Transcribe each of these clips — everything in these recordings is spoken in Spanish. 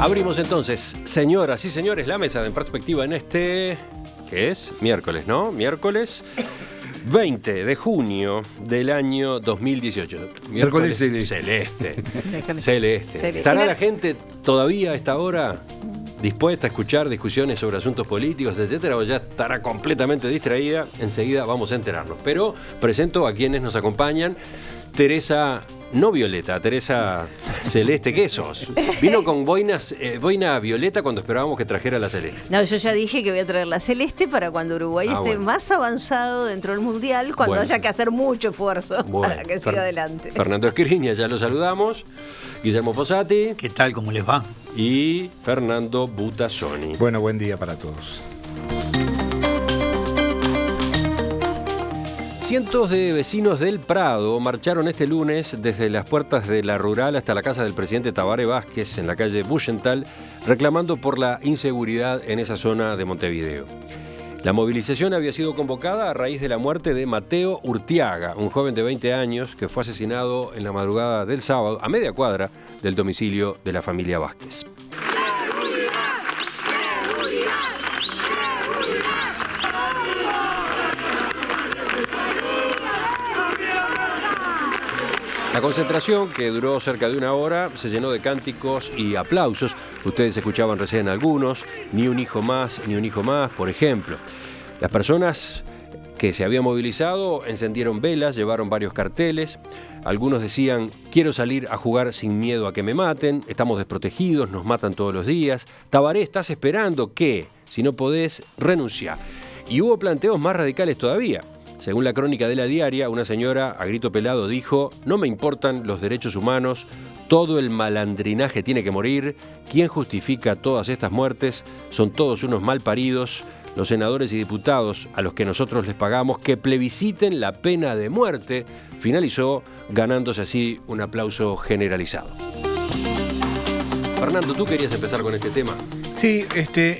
Abrimos entonces, señoras y señores, la mesa de En Perspectiva en este, que es miércoles, ¿no? Miércoles 20 de junio del año 2018. Miércoles celeste. Celeste. ¿Estará la gente todavía a esta hora dispuesta a escuchar discusiones sobre asuntos políticos, etcétera, o ya estará completamente distraída? Enseguida vamos a enterarnos. Pero presento a quienes nos acompañan. Teresa, no Violeta, Teresa Celeste, ¿qué sos? Vino con boina violeta cuando esperábamos que trajera la celeste. No, yo ya dije que voy a traer la celeste para cuando Uruguay esté más avanzado dentro del Mundial, cuando haya que hacer mucho esfuerzo para que siga adelante. Fernando Escriña, ya lo saludamos. Guillermo Fossati. ¿Qué tal? ¿Cómo les va? Y Fernando Butazzoni. Bueno, buen día para todos. Cientos de vecinos del Prado marcharon este lunes desde las puertas de la Rural hasta la casa del presidente Tabaré Vázquez en la calle Buyental, reclamando por la inseguridad en esa zona de Montevideo. La movilización había sido convocada a raíz de la muerte de Mateo Urtiaga, un joven de 20 años que fue asesinado en la madrugada del sábado a media cuadra del domicilio de la familia Vázquez. La concentración, que duró cerca de una hora, se llenó de cánticos y aplausos. Ustedes escuchaban recién algunos, ni un hijo más, por ejemplo. Las personas que se habían movilizado encendieron velas, llevaron varios carteles. Algunos decían: quiero salir a jugar sin miedo a que me maten, estamos desprotegidos, nos matan todos los días. Tabaré, ¿estás esperando qué? Si no podés, renunciá. Y hubo planteos más radicales todavía. Según la crónica de La Diaria, una señora a grito pelado dijo: no me importan los derechos humanos, todo el malandrinaje tiene que morir, ¿quién justifica todas estas muertes? Son todos unos malparidos, los senadores y diputados a los que nosotros les pagamos que plebisciten la pena de muerte. Finalizó ganándose así un aplauso generalizado. Fernando, ¿tú querías empezar con este tema? Sí,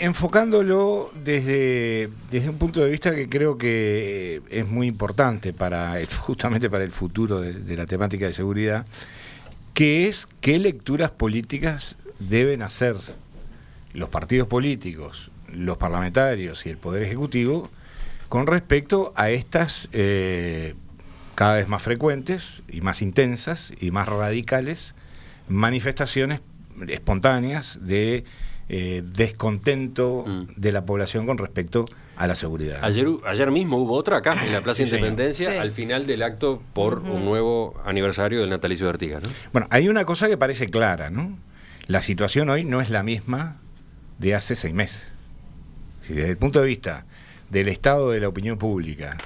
enfocándolo desde un punto de vista que creo que es muy importante justamente para el futuro de la temática de seguridad, que es qué lecturas políticas deben hacer los partidos políticos, los parlamentarios y el Poder Ejecutivo con respecto a estas cada vez más frecuentes y más intensas y más radicales manifestaciones espontáneas de descontento de la población con respecto a la seguridad. Ayer mismo hubo otra acá en la Plaza Independencia, sí, al final del acto por un nuevo aniversario del natalicio de Artigas, ¿no? Bueno, hay una cosa que parece clara, ¿no? La situación hoy no es la misma de hace 6 meses. Si desde el punto de vista del estado de la opinión pública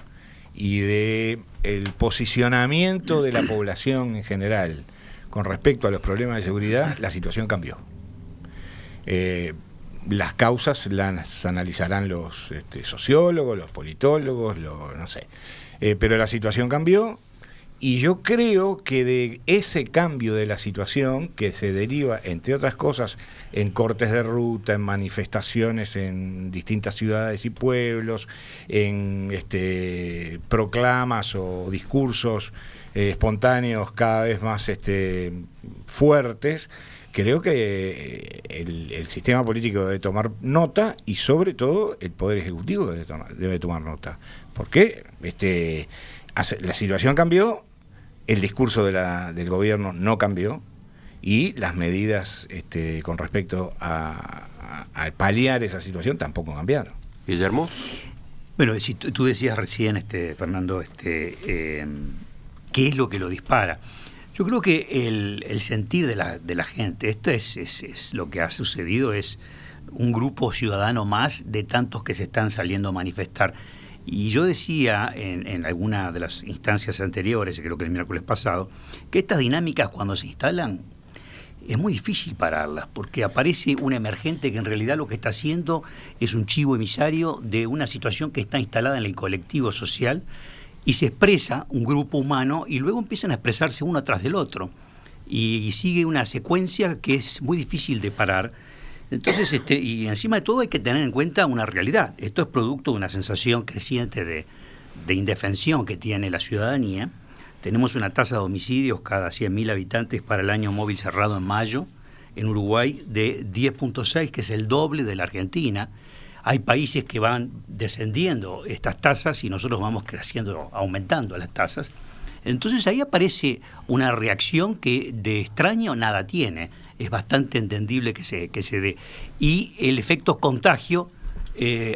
y de el posicionamiento de la población en general con respecto a los problemas de seguridad, la situación cambió. Las causas las analizarán los sociólogos, los politólogos, no sé. Pero la situación cambió y yo creo que de ese cambio de la situación, que se deriva, entre otras cosas, en cortes de ruta, en manifestaciones en distintas ciudades y pueblos, en proclamas o discursos espontáneos cada vez más fuertes, creo que el sistema político debe tomar nota y sobre todo el Poder Ejecutivo debe tomar nota. Porque la situación cambió, el discurso del gobierno no cambió y las medidas con respecto a paliar esa situación tampoco cambiaron. Guillermo. Bueno, si tú decías recién, Fernando, ¿qué es lo que lo dispara? Yo creo que el sentir de la gente, esto es lo que ha sucedido, es un grupo ciudadano más de tantos que se están saliendo a manifestar. Y yo decía en alguna de las instancias anteriores, creo que el miércoles pasado, que estas dinámicas cuando se instalan es muy difícil pararlas, porque aparece un emergente que en realidad lo que está haciendo es un chivo emisario de una situación que está instalada en el colectivo social, y se expresa un grupo humano y luego empiezan a expresarse uno atrás del otro y sigue una secuencia que es muy difícil de parar. Entonces, y encima de todo hay que tener en cuenta una realidad. Esto es producto de una sensación creciente de indefensión que tiene la ciudadanía. Tenemos una tasa de homicidios cada 100.000 habitantes para el año móvil cerrado en mayo en Uruguay de 10.6, que es el doble de la Argentina. Hay países que van descendiendo estas tasas y nosotros vamos creciendo, aumentando las tasas. Entonces ahí aparece una reacción que de extraño nada tiene. Es bastante entendible que se dé. Y el efecto contagio,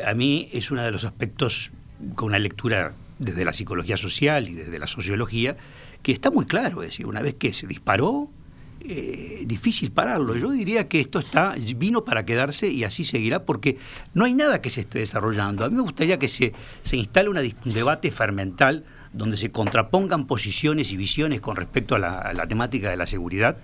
a mí es uno de los aspectos, con una lectura desde la psicología social y desde la sociología, que está muy claro. Es decir, una vez que se disparó, difícil pararlo. Yo diría que esto vino para quedarse y así seguirá, porque no hay nada que se esté desarrollando. A mí me gustaría que se instale un debate fermental donde se contrapongan posiciones y visiones con respecto a la temática de la seguridad,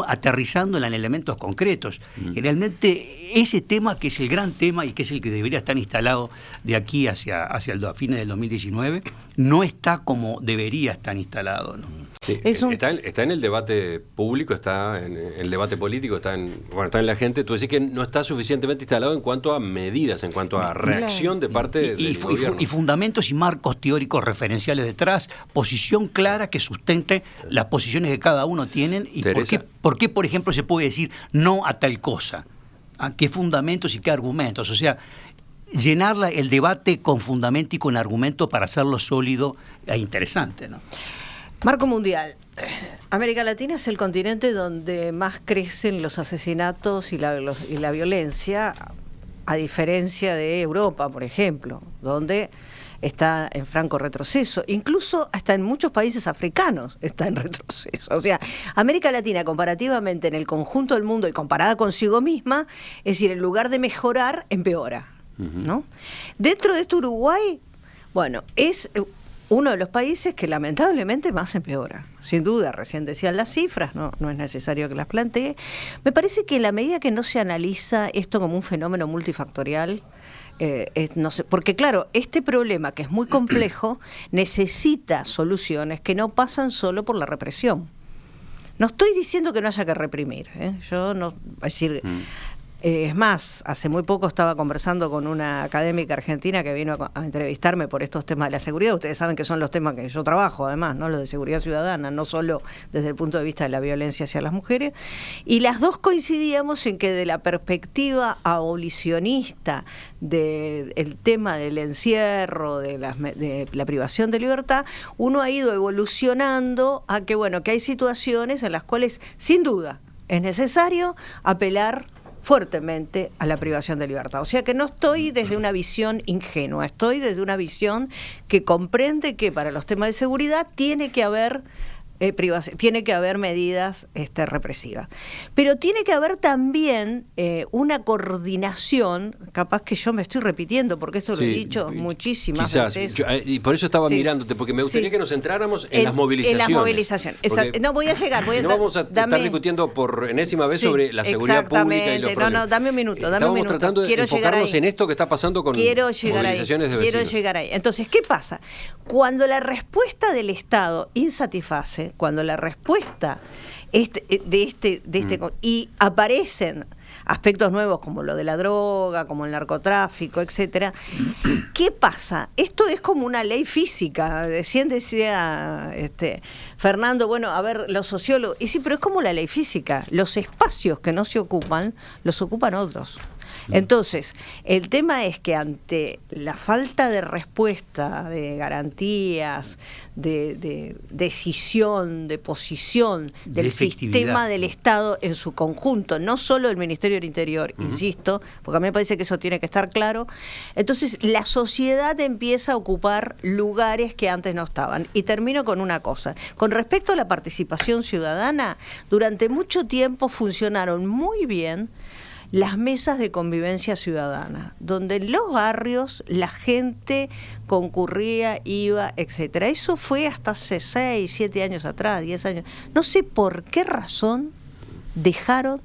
aterrizándola en elementos concretos. Generalmente ese tema, que es el gran tema y que es el que debería estar instalado de aquí hacia fines del 2019, no está como debería estar instalado, ¿no? Sí, está en el debate público, está en el debate político, está en la gente. Tú decís que no está suficientemente instalado en cuanto a medidas, en cuanto a reacción de parte del gobierno. Y fundamentos y marcos teóricos referenciales detrás, posición clara que sustente las posiciones que cada uno tienen y por qué, por ejemplo, se puede decir no a tal cosa. ¿A qué fundamentos y qué argumentos? O sea, llenar el debate con fundamento y con argumento para hacerlo sólido e interesante, ¿no? Marco mundial. América Latina es el continente donde más crecen los asesinatos y la violencia, a diferencia de Europa, por ejemplo, donde está en franco retroceso. Incluso hasta en muchos países africanos está en retroceso. O sea, América Latina, comparativamente en el conjunto del mundo y comparada consigo misma, es decir, en lugar de mejorar, empeora, ¿no? Dentro de esto, Uruguay, bueno, es uno de los países que lamentablemente más empeora. Sin duda, recién decían las cifras, no es necesario que las plantee. Me parece que en la medida que no se analiza esto como un fenómeno multifactorial, no sé, porque claro, este problema, que es muy complejo, necesita soluciones que no pasan solo por la represión. No estoy diciendo que no haya que reprimir, yo no, es decir, es más, hace muy poco estaba conversando con una académica argentina que vino a entrevistarme por estos temas de la seguridad. Ustedes saben que son los temas que yo trabajo, además, ¿no? Los de seguridad ciudadana, no solo desde el punto de vista de la violencia hacia las mujeres. Y las dos coincidíamos en que de la perspectiva abolicionista del tema del encierro, de la privación de libertad, uno ha ido evolucionando a que, bueno, que hay situaciones en las cuales, sin duda, es necesario apelar fuertemente a la privación de libertad. O sea que no estoy desde una visión ingenua, estoy desde una visión que comprende que para los temas de seguridad tiene que haber tiene que haber medidas represivas. Pero tiene que haber también una coordinación, capaz que yo me estoy repitiendo, porque esto lo he dicho muchísimas veces. Y por eso estaba mirándote, porque me gustaría que nos centráramos en las movilizaciones. En las movilizaciones. No, voy a llegar. No vamos a estar discutiendo por enésima vez sobre la seguridad pública y los problemas. No, dame un minuto. Estamos tratando de enfocarnos en esto que está pasando con movilizaciones de vecinos. Quiero llegar ahí. Entonces, ¿qué pasa? Cuando la respuesta del Estado insatisface, cuando la respuesta y aparecen aspectos nuevos como lo de la droga, como el narcotráfico, etcétera, ¿qué pasa? Esto es como una ley física. Recién decía Fernando, bueno, a ver, los sociólogos, y sí, pero es como la ley física. Los espacios que no se ocupan, los ocupan otros. Entonces, el tema es que ante la falta de respuesta, de garantías, de decisión, de posición del sistema del Estado en su conjunto, no solo el Ministerio del Interior, insisto, porque a mí me parece que eso tiene que estar claro, entonces la sociedad empieza a ocupar lugares que antes no estaban. Y termino con una cosa. Con respecto a la participación ciudadana, durante mucho tiempo funcionaron muy bien las mesas de convivencia ciudadana, donde en los barrios la gente concurría, iba, etcétera. Eso fue hasta hace 6, 7 años atrás, 10 años. No sé por qué razón dejaron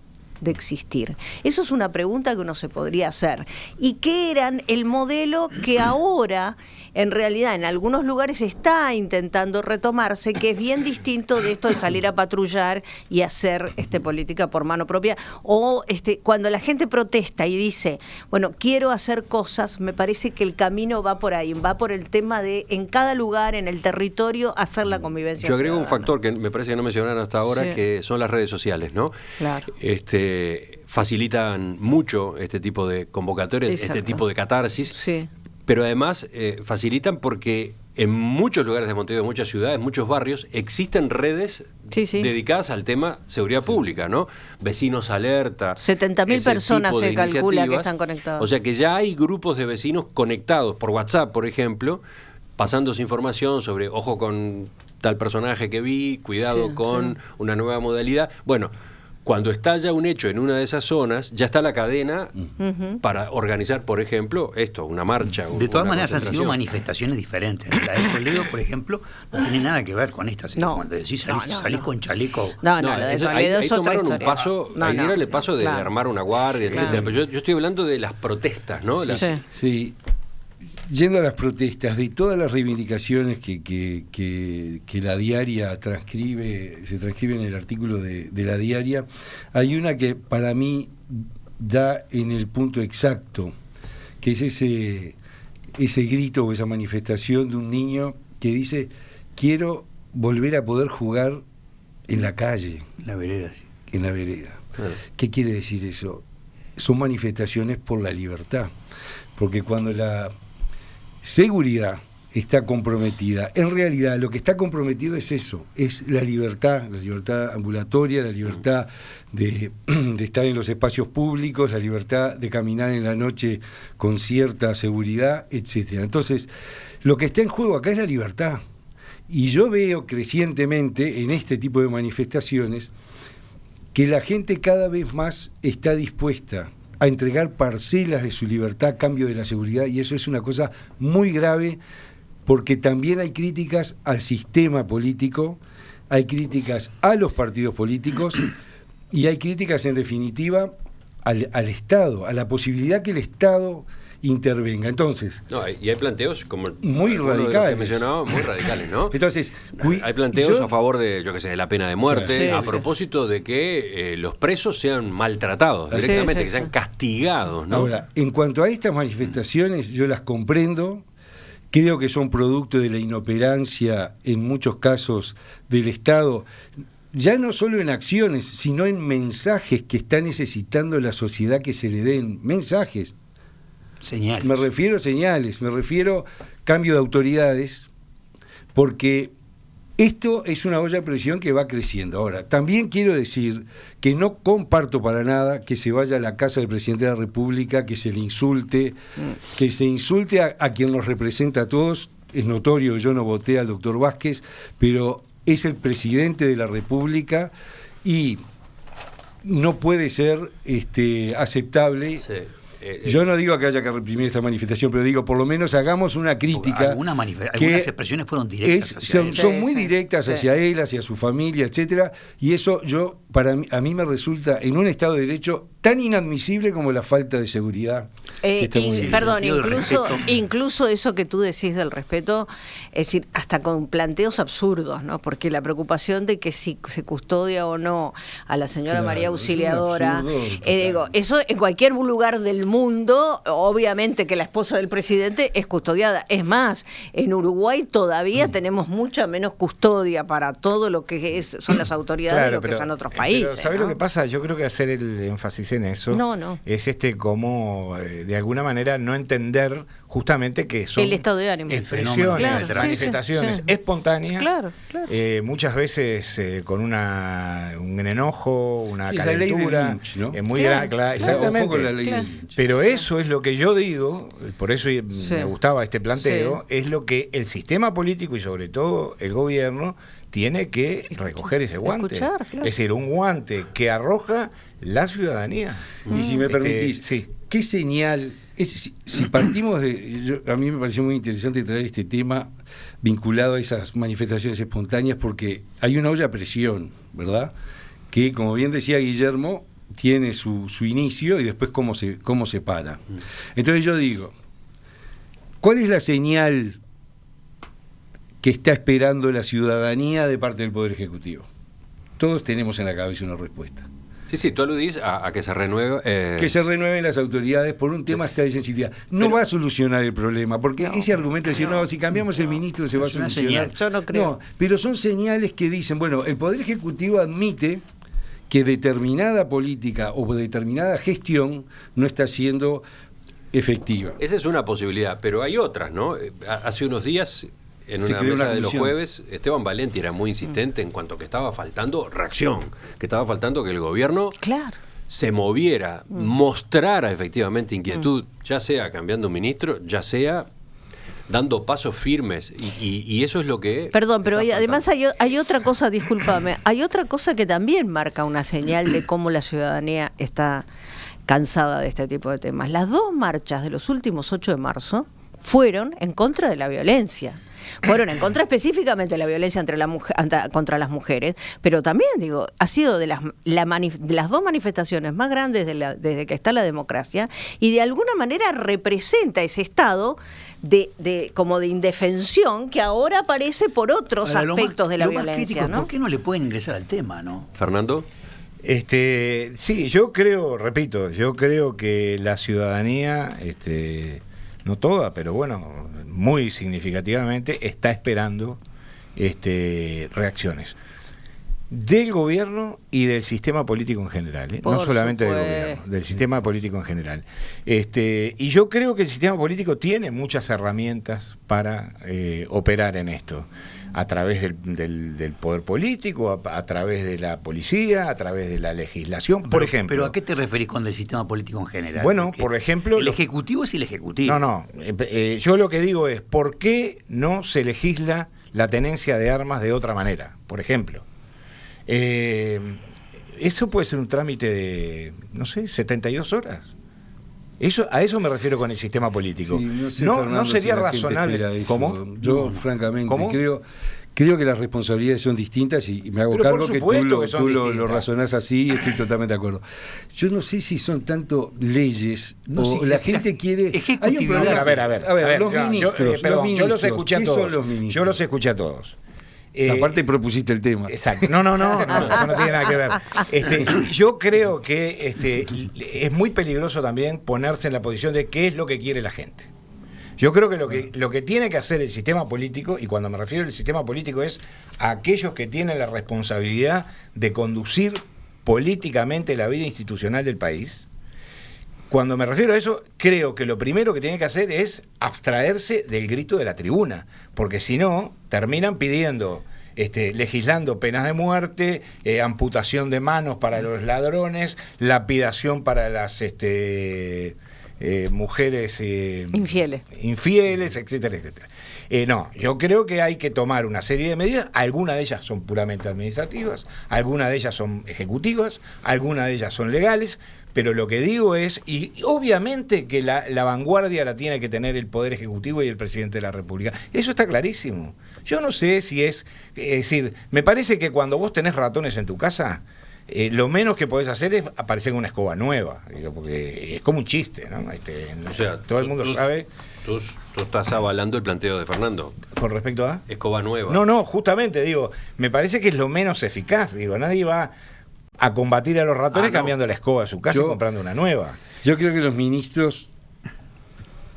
de existir? Eso es una pregunta que uno se podría hacer. ¿Y qué eran el modelo que ahora, en realidad, en algunos lugares está intentando retomarse, que es bien distinto de esto de salir a patrullar y hacer política por mano propia? O cuando la gente protesta y dice, bueno, quiero hacer cosas, me parece que el camino va por ahí, va por el tema de en cada lugar, en el territorio, hacer la convivencia. Yo agrego un ciudadana. factor que me parece que no mencionaron hasta ahora, Sí. que son las redes sociales, ¿no? Claro. Facilitan mucho este tipo de convocatorias, Exacto. este tipo de catarsis, Sí. pero además facilitan porque en muchos lugares de Montevideo, en muchas ciudades, muchos barrios, existen redes Sí, sí. dedicadas al tema seguridad pública, ¿no? Vecinos alerta. 70.000 ese personas tipo de se calcula que iniciativas. están conectados. O sea que ya hay grupos de vecinos conectados por WhatsApp, por ejemplo, pasándose información sobre, ojo con tal personaje que vi, cuidado Sí, con sí. una nueva modalidad. Bueno, cuando estalla un hecho en una de esas zonas, ya está la cadena para organizar, por ejemplo, una marcha. De todas una maneras han sido concentración. manifestaciones diferentes. La de Toledo, por ejemplo, no tiene nada que ver con estas. No. Cuando decís No, salís no. con chaleco. No, No, lo de eso- Toledo ahí es otra tomaron un historia. paso, No, ahí no, era el paso de claro. armar una guardia, Claro. etcétera. Pero yo estoy hablando de las protestas, ¿no? Las- Sí. Sí, yendo a las protestas, de todas las reivindicaciones que la diaria se transcribe en el artículo de la diaria, hay una que para mí da en el punto exacto, que es ese grito o esa manifestación de un niño que dice, quiero volver a poder jugar en la calle, La vereda, sí. en la vereda. Claro. ¿Qué quiere decir eso? Son manifestaciones por la libertad, porque cuando la seguridad está comprometida, en realidad lo que está comprometido es eso, es la libertad ambulatoria, la libertad de estar en los espacios públicos, la libertad de caminar en la noche con cierta seguridad, etcétera. Entonces, lo que está en juego acá es la libertad. Y yo veo crecientemente en este tipo de manifestaciones que la gente cada vez más está dispuesta a entregar parcelas de su libertad a cambio de la seguridad, y eso es una cosa muy grave, porque también hay críticas al sistema político, hay críticas a los partidos políticos y hay críticas, en definitiva, al Estado, a la posibilidad que el Estado intervenga. Entonces, No, y hay planteos como Muy algunos de los radicales. que mencionaba, muy radicales, ¿no? entonces Hay planteos a favor de, de la pena de muerte, Sí, a sí. propósito de que los presos sean maltratados Sí, directamente, sí, que sean sí. castigados, ¿no? Ahora, en cuanto a estas manifestaciones, yo las comprendo, creo que son producto de la inoperancia, en muchos casos, del Estado, ya no solo en acciones, sino en mensajes que está necesitando la sociedad que se le den, mensajes. Señales. Me refiero a señales, me refiero a cambio de autoridades, porque esto es una olla de presión que va creciendo. Ahora, también quiero decir que no comparto para nada que se vaya a la casa del presidente de la República, que se le insulte, que se insulte a quien nos representa a todos. Es notorio que yo no voté al doctor Vázquez, pero es el presidente de la República y no puede ser aceptable. Sí. Yo no digo que haya que reprimir esta manifestación, pero digo, por lo menos hagamos una crítica. Algunas que expresiones fueron directas hacia él. son Sí, muy sí, directas sí. hacia él, hacia su familia, etcétera, y eso a mí me resulta en un Estado de Derecho tan inadmisible como la falta de seguridad. que está muy bien. Perdón, El sentido del respeto. incluso eso que tú decís del respeto, es decir, hasta con planteos absurdos, ¿no? Porque la preocupación de que si se custodia o no a la señora Claro, María es un Auxiliadora, absurdo total. digo, eso en cualquier lugar del mundo, obviamente que la esposa del presidente es custodiada. Es más, en Uruguay todavía tenemos mucha menos custodia para todo lo que son las autoridades de lo que son otros países. Pero ¿sabés ¿no? lo que pasa? Yo creo que hacer el énfasis en eso No. es como de alguna manera no entender justamente que son El estado de ánimo. expresiones, El fenómeno, claro, manifestaciones sí, sí. espontáneas, Claro, claro. muchas veces con un enojo, una Sí, la ley de calentura, Lynch, ¿no? muy Claro, clara, claro. exactamente. Ojo con la ley de Claro. Lynch. Pero eso es lo que yo digo, por eso Sí. me gustaba este planteo, es lo que el sistema político y sobre todo el gobierno tiene que recoger ese guante. Escuchar, claro. Es decir, un guante que arroja la ciudadanía. Y si me permitís, sí. ¿qué señal? Si partimos de... a mí me pareció muy interesante traer este tema vinculado a esas manifestaciones espontáneas porque hay una olla a presión, ¿verdad? Que, como bien decía Guillermo, tiene su inicio y después cómo se para. Entonces yo digo, ¿cuál es la señal que está esperando la ciudadanía de parte del Poder Ejecutivo? Todos tenemos en la cabeza una respuesta. Sí, tú aludís a que se renueve... Que se renueven las autoridades por un tema hasta de sensibilidad. No va a solucionar el problema, porque ese argumento de decir, si cambiamos el ministro se va a solucionar. Yo no creo. No, pero son señales que dicen, bueno, el Poder Ejecutivo admite que determinada política o determinada gestión no está siendo efectiva. Esa es una posibilidad, pero hay otras, ¿no? Hace unos días... En una mesa de los jueves, Esteban Valenti era muy insistente en cuanto que estaba faltando reacción, que estaba faltando que el gobierno se moviera, mostrara efectivamente inquietud, ya sea cambiando un ministro, ya sea dando pasos firmes, y eso es lo que... Perdón, pero además hay otra cosa, discúlpame, hay otra cosa que también marca una señal de cómo la ciudadanía está cansada de este tipo de temas. Las 2 marchas de los últimos 8 de marzo fueron en contra de la violencia. Fueron en contra específicamente de la violencia contra las mujeres, pero también, ha sido de las 2 manifestaciones más grandes desde que está la democracia, y de alguna manera representa ese estado como de indefensión que ahora aparece por otros aspectos de la violencia. Más crítico, ¿no? ¿Por qué no le pueden ingresar al tema, no? Fernando. Sí, yo creo que la ciudadanía, no toda, pero bueno, muy significativamente, está esperando reacciones del gobierno y del sistema político en general, no solamente del gobierno, del sistema político en general. Y yo creo que el sistema político tiene muchas herramientas para operar en esto, a través del poder político, a través de la policía, a través de la legislación, por ejemplo. ¿Pero a qué te referís con el sistema político en general? Bueno, porque por ejemplo... el Ejecutivo es el Ejecutivo. Yo lo que digo es, ¿por qué no se legisla la tenencia de armas de otra manera? Por ejemplo, eso puede ser un trámite de, 72 horas. A eso me refiero con el sistema político. Sí, no sé, no Fernando, sería si la gente razonable. espera eso. ¿Cómo? Yo, francamente, ¿Cómo? creo que las responsabilidades son distintas y me hago Pero cargo por que supuesto tú que lo distintas. razonás así y estoy totalmente de acuerdo. Yo no sé si son tanto leyes o si la gente quiere... Hay un problema. A ver, los ministros. Yo los escuché a ¿qué todos. son los ministros? Yo los escuché a todos. Aparte propusiste el tema. Exacto. No, eso no tiene nada que ver. Yo creo que es muy peligroso también ponerse en la posición de qué es lo que quiere la gente. Yo creo que lo que tiene que hacer el sistema político, y cuando me refiero al sistema político es a aquellos que tienen la responsabilidad de conducir políticamente la vida institucional del país. Cuando me refiero a eso, creo que lo primero que tiene que hacer es abstraerse del grito de la tribuna, porque si no, terminan pidiendo, legislando penas de muerte, amputación de manos para los ladrones, lapidación para las mujeres infieles, etcétera, etcétera. No, yo creo que hay que tomar una serie de medidas, algunas de ellas son puramente administrativas, algunas de ellas son ejecutivas, algunas de ellas son legales, pero lo que digo es, y obviamente que la vanguardia la tiene que tener el Poder Ejecutivo y el Presidente de la República, eso está clarísimo. Yo no sé si es decir, me parece que cuando vos tenés ratones en tu casa, lo menos que podés hacer es aparecer con una escoba nueva, porque es como un chiste, ¿no? O sea, todo el mundo sabe. Tú estás avalando el planteo de Fernando. ¿Con respecto a? Escoba nueva. No, justamente, me parece que es lo menos eficaz, nadie va a combatir a los ratones cambiando la escoba de su casa y comprando una nueva. Yo creo que los ministros...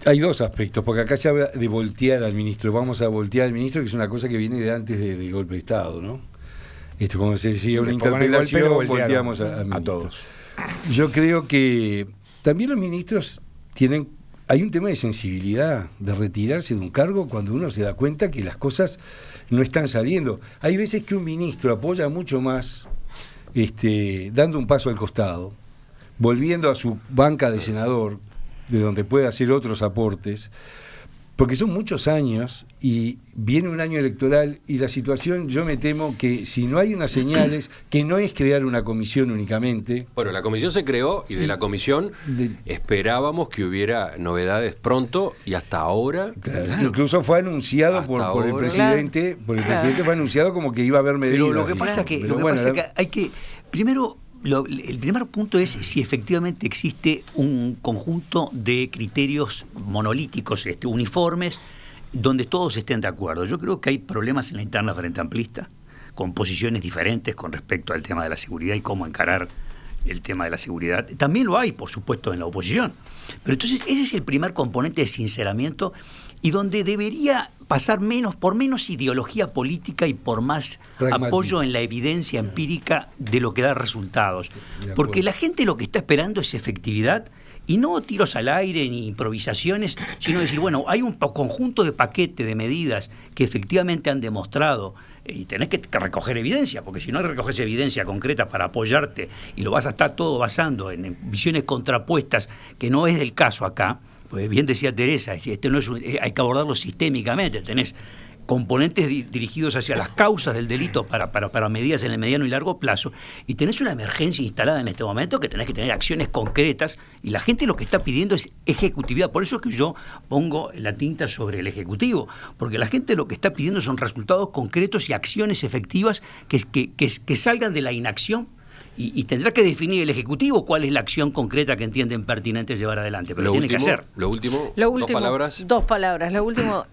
Hay 2 aspectos, porque acá se habla de voltear al ministro. Vamos a voltear al ministro, que es una cosa que viene de antes del golpe de Estado, ¿no? Como se decía, una interpelación, volteamos al ministro. A todos. Yo creo que también los ministros hay un tema de sensibilidad, de retirarse de un cargo cuando uno se da cuenta que las cosas no están saliendo. Hay veces que un ministro apoya mucho más dando un paso al costado, volviendo a su banca de senador, de donde puede hacer otros aportes, porque son muchos años y viene un año electoral y la situación, yo me temo que si no hay unas señales, que no es crear una comisión únicamente. Bueno, la comisión se creó y de la comisión esperábamos que hubiera novedades pronto y hasta ahora. Claro. Incluso fue anunciado por el presidente, fue anunciado como que iba a haber medidas. Pero lo que pasa es que hay que primero el primer punto es si efectivamente existe un conjunto de criterios monolíticos, uniformes, donde todos estén de acuerdo. Yo creo que hay problemas en la interna Frente Amplista, con posiciones diferentes con respecto al tema de la seguridad y cómo encarar el tema de la seguridad. También lo hay, por supuesto, en la oposición. Pero entonces ese es el primer componente de sinceramiento, y donde debería pasar por menos ideología política y por más apoyo en la evidencia empírica de lo que da resultados. Porque la gente lo que está esperando es efectividad, y no tiros al aire ni improvisaciones, sino decir, bueno, hay un conjunto de paquete de medidas que efectivamente han demostrado, y tenés que recoger evidencia, porque si no recoges evidencia concreta para apoyarte y lo vas a estar todo basando en visiones contrapuestas, que no es el caso acá. Pues bien decía Teresa, no es hay que abordarlo sistémicamente. Tenés componentes dirigidos hacia las causas del delito para medidas en el mediano y largo plazo, y tenés una emergencia instalada en este momento que tenés que tener acciones concretas, y la gente lo que está pidiendo es ejecutividad. Por eso es que yo pongo la tinta sobre el Ejecutivo, porque la gente lo que está pidiendo son resultados concretos y acciones efectivas que salgan de la inacción. Y tendrá que definir el Ejecutivo cuál es la acción concreta que entienden pertinente llevar adelante, pero lo tiene que hacer. Lo último, dos palabras. Lo último,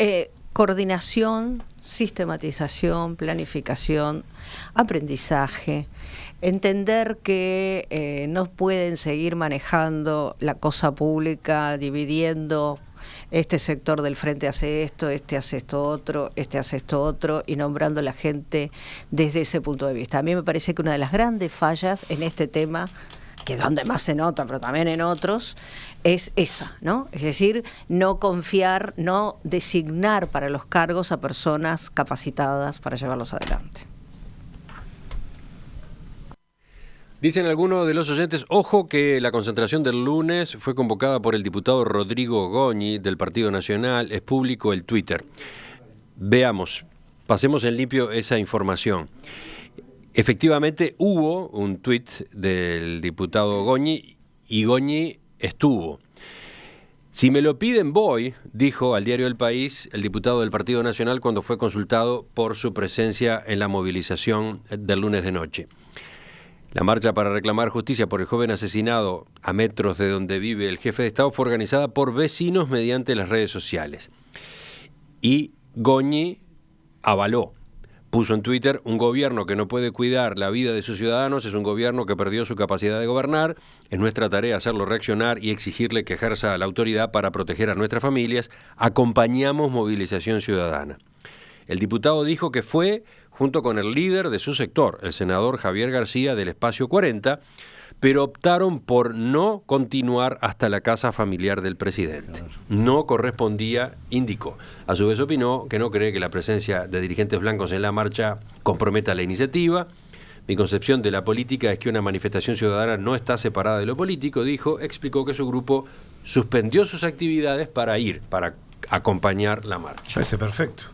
coordinación, sistematización, planificación, aprendizaje, entender que no pueden seguir manejando la cosa pública, dividiendo. Este sector del frente hace esto, este hace esto otro, este hace esto otro, y nombrando a la gente desde ese punto de vista. A mí me parece que una de las grandes fallas en este tema, que es donde más se nota, pero también en otros, es esa, ¿no? Es decir, no confiar, no designar para los cargos a personas capacitadas para llevarlos adelante. Dicen algunos de los oyentes, ojo que la concentración del lunes fue convocada por el diputado Rodrigo Goñi del Partido Nacional, es público el Twitter. Veamos, pasemos en limpio esa información. Efectivamente hubo un tuit del diputado Goñi, y Goñi estuvo. Si me lo piden voy, dijo al diario El País el diputado del Partido Nacional cuando fue consultado por su presencia en la movilización del lunes de noche. La marcha para reclamar justicia por el joven asesinado a metros de donde vive el jefe de Estado fue organizada por vecinos mediante las redes sociales. Y Goñi avaló, puso en Twitter: un gobierno que no puede cuidar la vida de sus ciudadanos es un gobierno que perdió su capacidad de gobernar. Es nuestra tarea hacerlo reaccionar y exigirle que ejerza la autoridad para proteger a nuestras familias. Acompañamos movilización ciudadana. El diputado dijo que fue junto con el líder de su sector, el senador Javier García del Espacio 40, pero optaron por no continuar hasta la casa familiar del presidente. No correspondía, indicó. A su vez opinó que no cree que la presencia de dirigentes blancos en la marcha comprometa la iniciativa. Mi concepción de la política es que una manifestación ciudadana no está separada de lo político, dijo. Explicó que su grupo suspendió sus actividades para acompañar la marcha. Parece perfecto.